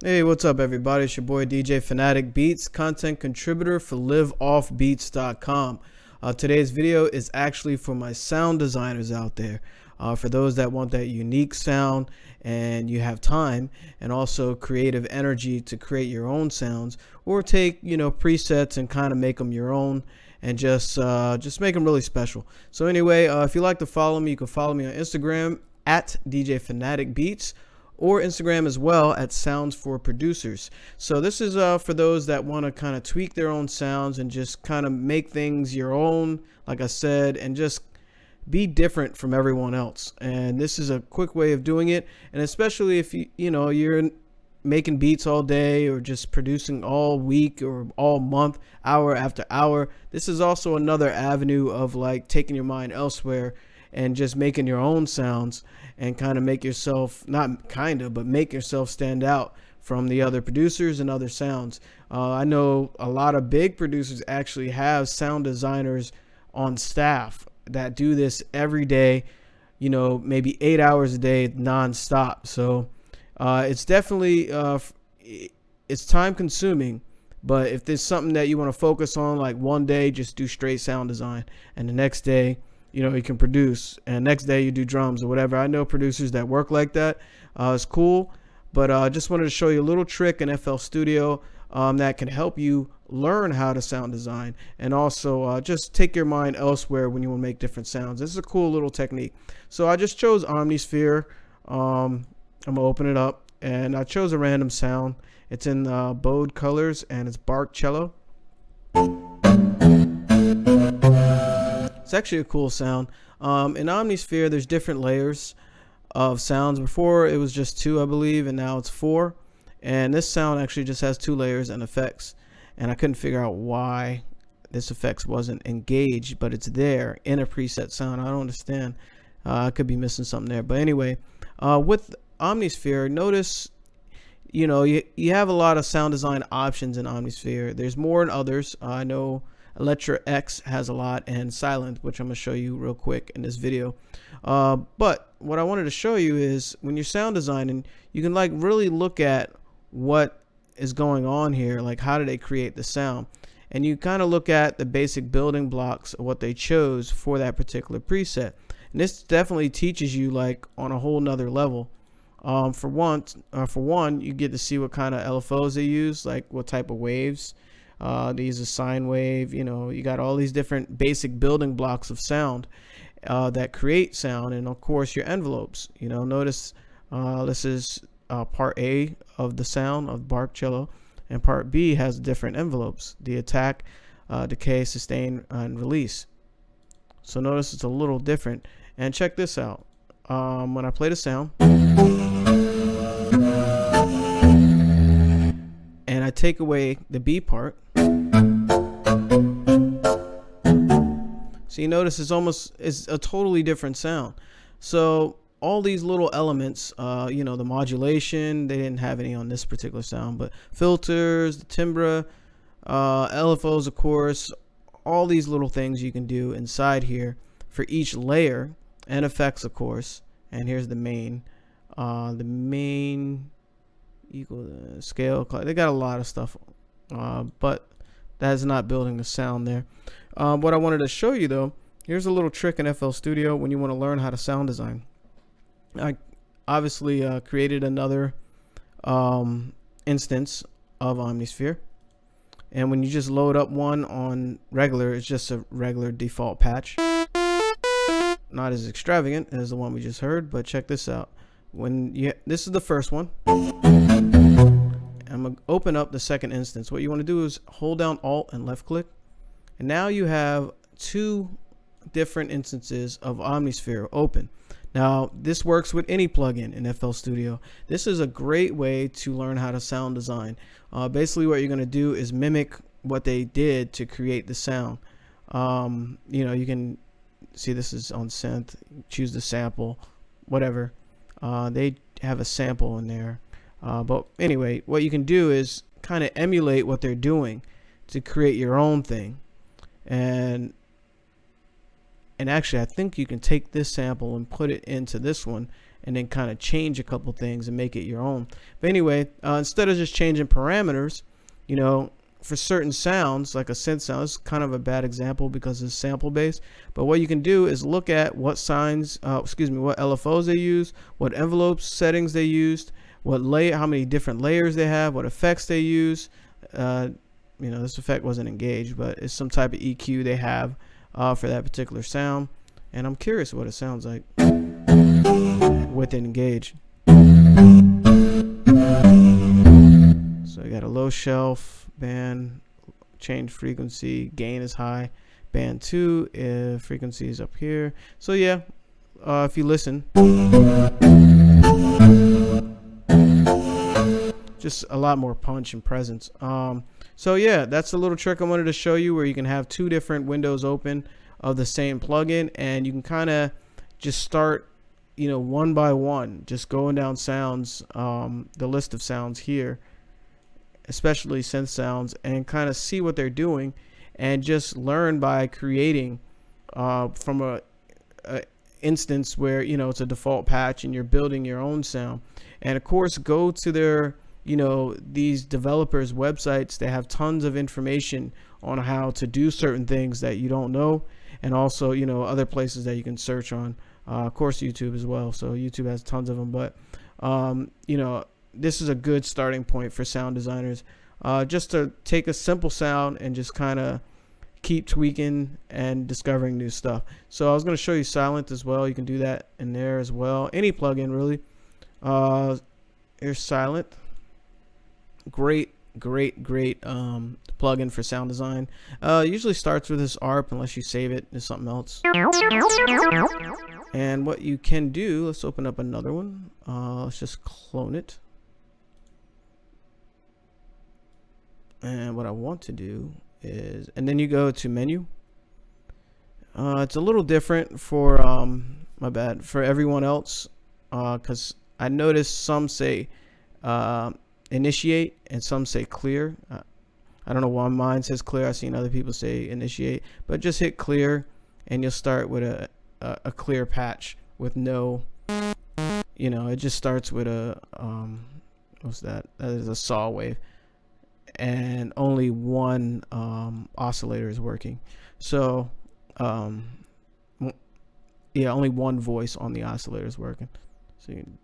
Hey, what's up, everybody? It's your boy DJ Fanatic Beats, content contributor for Liveoffbeats.com. Today's video is actually for my sound designers out there. For those that want that unique sound and you have time and also creative energy to create your own sounds, or take presets and kind of make them your own and just make them really special. So anyway, if you like to follow me, you can follow me on Instagram at DJ Fanatic Beats, or Instagram as well at Sounds for Producers. So this is for those that want to kind of tweak their own sounds and just kind of make things your own, like I said, and just be different from everyone else. And this is a quick way of doing it. And especially if you're making beats all day or just producing all week or all month, hour after hour, this is also another avenue of like taking your mind elsewhere and just making your own sounds and kind of make yourself, not kind of, but make yourself stand out from the other producers and other sounds. I know a lot of big producers actually have sound designers on staff that do this every day, maybe 8 hours a day nonstop. So it's definitely, it's time consuming. But if there's something that you want to focus on, like one day just do straight sound design, and the next day you can produce, and next day you do drums or whatever. I know producers that work like that. It's cool, but I just wanted to show you a little trick in FL Studio that can help you learn how to sound design, and also just take your mind elsewhere when you want to make different sounds. This is a cool little technique. So I just chose Omnisphere. I'm gonna open it up, and I chose a random sound. It's in bowed colors, and it's bark cello. It's actually a cool sound. In Omnisphere, there's different layers of sounds. Before it was just 2, I believe, and now it's 4. And this sound actually just has 2 layers and effects. And I couldn't figure out why this effects wasn't engaged, but it's there in a preset sound. I don't understand. I could be missing something there. But anyway, with Omnisphere, notice you have a lot of sound design options in Omnisphere. There's more in others. I know Electra X has a lot, and Silent, which I'm going to show you real quick in this video. But what I wanted to show you is when you're sound designing, you can like really look at what is going on here, like how do they create the sound, and you kind of look at the basic building blocks of what they chose for that particular preset. And this definitely teaches you like on a whole nother level. For one, you get to see what kind of LFOs they use, like what type of waves. They use a sine wave. You got all these different basic building blocks of sound that create sound, and of course your envelopes. Notice this is part A of the sound of bark cello, and part B has different envelopes: the attack, decay, sustain, and release. So notice it's a little different. And check this out. When I play the sound and I take away the B part, so you notice it's a totally different sound. So all these little elements, the modulation, they didn't have any on this particular sound, but filters, the timbre, LFOs, of course, all these little things you can do inside here for each layer, and effects, of course. And here's the main equal scale. They got a lot of stuff, but that is not building the sound there. What I wanted to show you though, here's a little trick in FL Studio when you want to learn how to sound design. I obviously created another instance of Omnisphere, and when you just load up one on regular, it's just a regular default patch. Not as extravagant as the one we just heard, but check this out. This is the first one. I'm gonna open up the second instance. What you want to do is hold down Alt and left click, and now you have 2 different instances of Omnisphere open. Now this works with any plugin in FL Studio. This is a great way to learn how to sound design. Basically what you're going to do is mimic what they did to create the sound. You can see this is on synth, choose the sample, whatever. They have a sample in there, but anyway, what you can do is kind of emulate what they're doing to create your own thing. And actually I think you can take this sample and put it into this one, and then kind of change a couple things and make it your own. But anyway, instead of just changing parameters, you know, for certain sounds, like a synth sound, is kind of a bad example because it's sample based. But what you can do is look at what signs, what LFOs they use, what envelope settings they used, what layer, how many different layers they have, what effects they use. You know, this effect wasn't engaged, but it's some type of EQ they have for that particular sound. And I'm curious what it sounds like with it engaged. So I got a low shelf band, change frequency, gain is high, band 2 frequency is up here. So yeah, if you listen, just a lot more punch and presence. So yeah, that's a little trick I wanted to show you, where you can have two different windows open of the same plugin, and you can kind of just start, you know, one by one, just going down sounds, the list of sounds here, especially synth sounds, and kind of see what they're doing, and just learn by creating from a instance where, you know, it's a default patch and you're building your own sound. And of course, go to their, you know, these developers' websites. They have tons of information on how to do certain things that you don't know, and also, you know, other places that you can search on. Of course, YouTube as well. So YouTube has tons of them. But you know, this is a good starting point for sound designers, just to take a simple sound and just kind of keep tweaking and discovering new stuff. So I was going to show you silent as well. You can do that in there as well. Any plugin really. Here's silent. Great plugin for sound design. Usually starts with this ARP unless you save it to something else. And what you can do, let's open up another one. Let's just clone it. And what I want to do is, and then you go to menu. It's a little different for my bad, for everyone else, because I noticed some say initiate and some say clear. I don't know why mine says clear. I've seen other people say initiate, but just hit clear and you'll start with a clear patch with no, you know, it just starts with a what's that? That is a saw wave, and only one oscillator is working. So yeah, only one voice on the oscillator is working. So you can,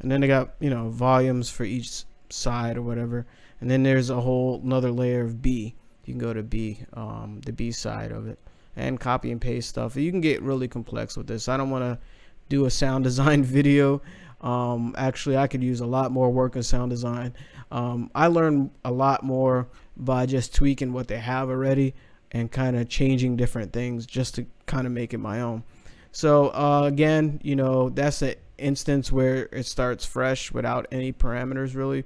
and then they got, you know, volumes for each side or whatever, and then there's a whole another layer of B. You can go to B, the B side of it, and copy and paste stuff. You can get really complex with this. I don't want to do a sound design video. Actually, I could use a lot more work in sound design. I learned a lot more by just tweaking what they have already and kind of changing different things just to kind of make it my own. So again, you know, that's an instance where it starts fresh without any parameters really.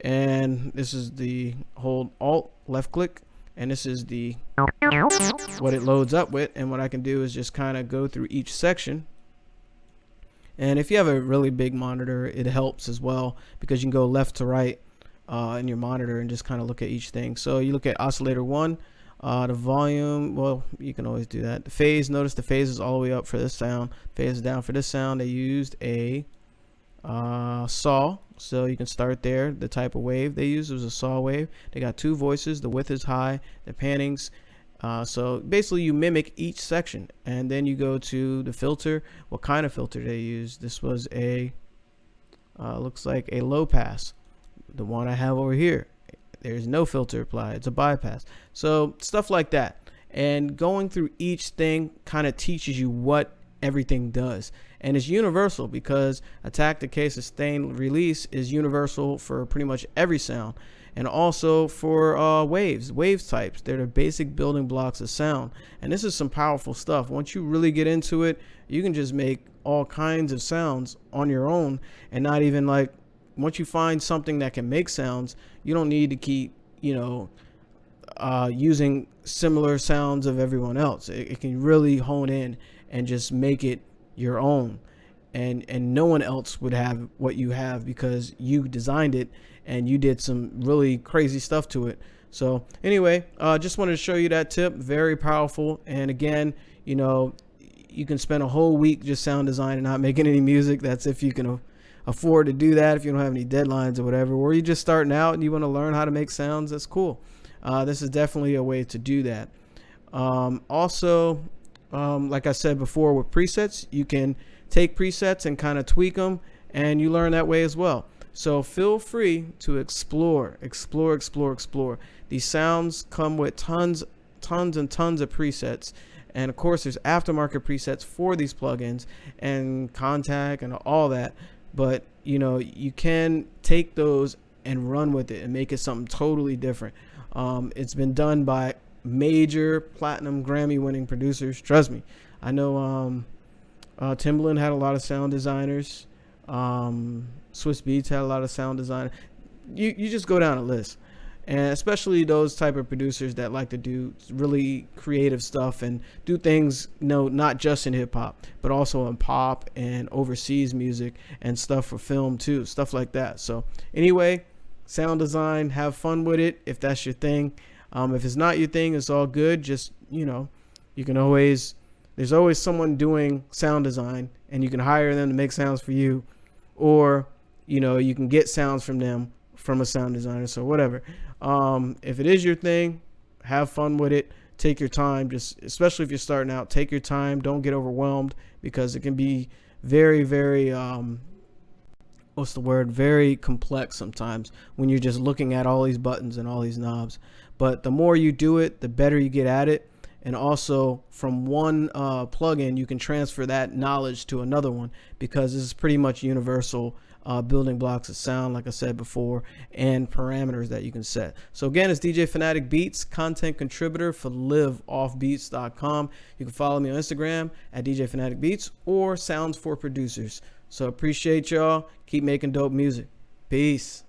And this is the hold Alt left click, and this is the what it loads up with. And what I can do is just kind of go through each section. And if you have a really big monitor, it helps as well, because you can go left to right in your monitor and just kind of look at each thing. So you look at oscillator 1, the volume, well, you can always do that. The phase, notice the phase is all the way up for this sound, phase is down for this sound. They used a saw, so you can start there. The type of wave they used was a saw wave. They got two voices, the width is high, the pannings. So basically you mimic each section, and then you go to the filter. What kind of filter they use? This was a looks like a low pass. The one I have over here, there's no filter applied, it's a bypass. So stuff like that, and going through each thing kind of teaches you what everything does. And it's universal, because attack, decay, sustain, release is universal for pretty much every sound. and also for waves types. They're the basic building blocks of sound, and this is some powerful stuff. Once you really get into it, you can just make all kinds of sounds on your own, and not even like, once you find something that can make sounds, you don't need to keep, using similar sounds of everyone else. It can really hone in and just make it your own, and no one else would have what you have because you designed it and you did some really crazy stuff to it. So anyway, just wanted to show you that tip. Very powerful. And again, you can spend a whole week just sound designing, not making any music. That's if you can afford to do that, if you don't have any deadlines or whatever, or you're just starting out and you want to learn how to make sounds. That's cool. This is definitely a way to do that. Also, like I said before, with presets, you can take presets and kind of tweak them, and you learn that way as well. So feel free to explore. These sounds come with tons and tons of presets, and of course there's aftermarket presets for these plugins and contact and all that, but you can take those and run with it and make it something totally different. It's been done by major platinum Grammy winning producers. Trust me, I know. Timbaland had a lot of sound designers. Swiss Beats had a lot of sound designers. You just go down a list, and especially those type of producers that like to do really creative stuff and do things, not just in hip hop, but also in pop and overseas music and stuff for film too, stuff like that. So anyway, sound design, have fun with it if that's your thing. If it's not your thing, it's all good. Just you can always. There's always someone doing sound design, and you can hire them to make sounds for you, or you can get sounds from them from a sound designer. So whatever. If it is your thing, have fun with it. Take your time. Just especially if you're starting out, take your time. Don't get overwhelmed, because it can be very, very very complex sometimes when you're just looking at all these buttons and all these knobs. But the more you do it, the better you get at it. And also, from one plugin, you can transfer that knowledge to another one, because this is pretty much universal building blocks of sound, like I said before, and parameters that you can set. So again, it's DJ Fanatic Beats, content contributor for Liveoffbeats.com. You can follow me on Instagram at DJ Fanatic Beats or Sounds for Producers. So appreciate y'all. Keep making dope music. Peace.